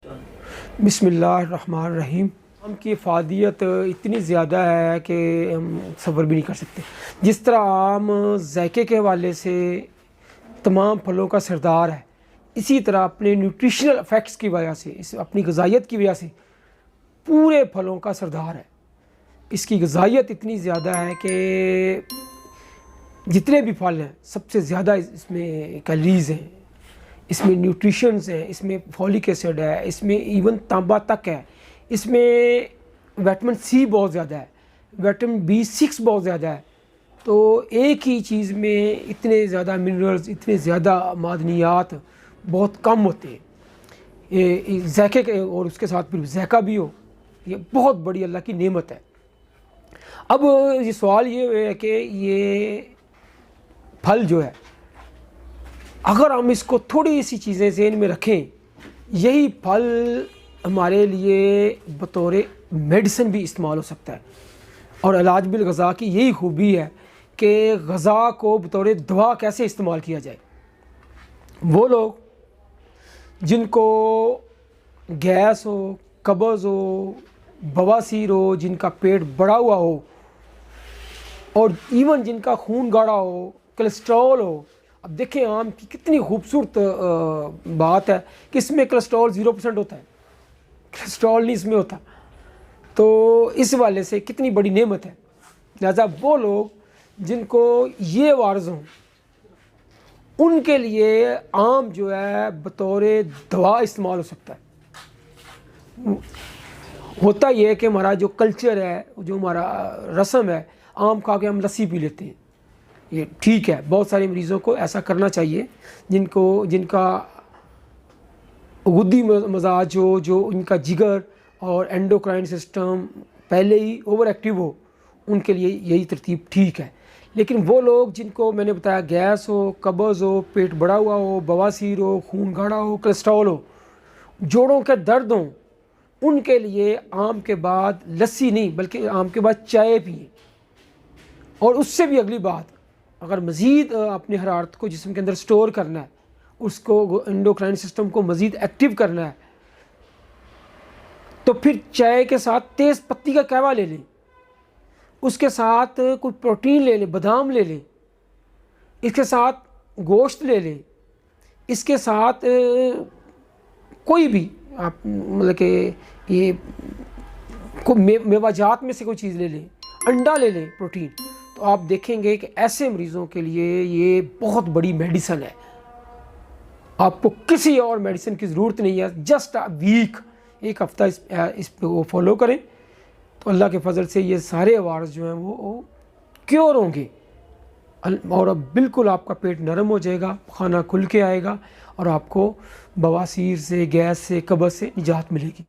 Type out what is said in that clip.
बिस्मिल्लाहिर्रहमानिर्रहीम। आम की अफादियत इतनी ज़्यादा है कि हम सब्र भी नहीं कर सकते। जिस तरह आम ज़ायके के हवाले से तमाम फलों का सरदार है, इसी तरह अपने न्यूट्रिशनल इफ़ेक्ट्स की वजह से, इस अपनी ग़िज़ाइयत की वजह से पूरे फलों का सरदार है। इसकी ग़िज़ाइयत इतनी ज़्यादा है कि जितने भी फल हैं सबसे ज़्यादा इसमें कैलोरीज़ हैं, इसमें न्यूट्रिशंस हैं, इसमें फॉलिक एसिड है, इसमें इवन तांबा तक है, इसमें विटामिन सी बहुत ज़्यादा है, विटामिन B6 बहुत ज़्यादा है। तो एक ही चीज़ में इतने ज़्यादा मिनरल्स, इतने ज़्यादा मादनियात बहुत कम होते हैं। ये ज़ायके के और उसके साथ फिर ज़ायका भी हो, ये बहुत बड़ी अल्लाह की नेमत है। अब ये सवाल ये है कि ये फल जो है, अगर हम इसको थोड़ी सी चीज़ें ज़हन में रखें, यही फल हमारे लिए बतौर मेडिसिन भी इस्तेमाल हो सकता है। और इलाज बिल ग़ज़ा की यही खूबी है कि ग़ज़ा को बतौर दवा कैसे इस्तेमाल किया जाए। वो लोग जिनको गैस हो, कब्ज़ हो, बवासीर हो, जिनका पेट बढ़ा हुआ हो और इवन जिनका खून गाढ़ा हो, कोलेस्ट्रॉल हो। अब देखें आम की कितनी खूबसूरत बात है कि इसमें कोलेस्ट्रॉल 0% होता है, कोलेस्ट्रॉल नहीं इसमें होता। तो इस वाले से कितनी बड़ी नेमत है। लिहाजा वो लोग जिनको ये वारज़ हों, उनके लिए आम जो है बतौर दवा इस्तेमाल हो सकता है। होता ये है कि हमारा जो कल्चर है, जो हमारा रस्म है, आम खा के हम लस्सी पी लेते हैं। ये ठीक है, बहुत सारे मरीज़ों को ऐसा करना चाहिए जिनका गुद्दी मजाज हो, जो इनका जिगर और एंडोक्राइन सिस्टम पहले ही ओवर एक्टिव हो, उनके लिए यही तरतीब ठीक है। लेकिन वो लोग जिनको मैंने बताया गैस हो, कब्ज़ हो, पेट बढ़ा हुआ हो, बवासीर हो, खून गाढ़ा हो, कोलेस्ट्रॉल हो, जोड़ों के दर्द हों, उनके लिए आम के बाद लस्सी नहीं बल्कि आम के बाद चाय पिए। और उससे भी अगली बात, अगर मज़ीद अपनी हरारत को जिस्म के अंदर स्टोर करना है, उसको एंडोक्राइन सिस्टम को मज़ीद एक्टिव करना है, तो फिर चाय के साथ तेज़ पत्ती का कहवा ले लें, उसके साथ कोई प्रोटीन ले लें, बादाम ले लें, इसके साथ गोश्त ले लें, इसके साथ कोई भी आप मतलब कि ये मेवाजात में से कोई चीज़ ले लें, अंडा ले लें प्रोटीन, तो आप देखेंगे कि ऐसे मरीज़ों के लिए ये बहुत बड़ी मेडिसिन है। आपको किसी और मेडिसिन की ज़रूरत नहीं है। जस्ट अ वीक, एक हफ़्ता इस पे वो फॉलो करें तो अल्लाह के फजल से ये सारे वार्स जो हैं वो क्योर होंगे और अब बिल्कुल आपका पेट नरम हो जाएगा, खाना खुल के आएगा और आपको बवासीर से, गैस से, कब्ज़ से निजात मिलेगी।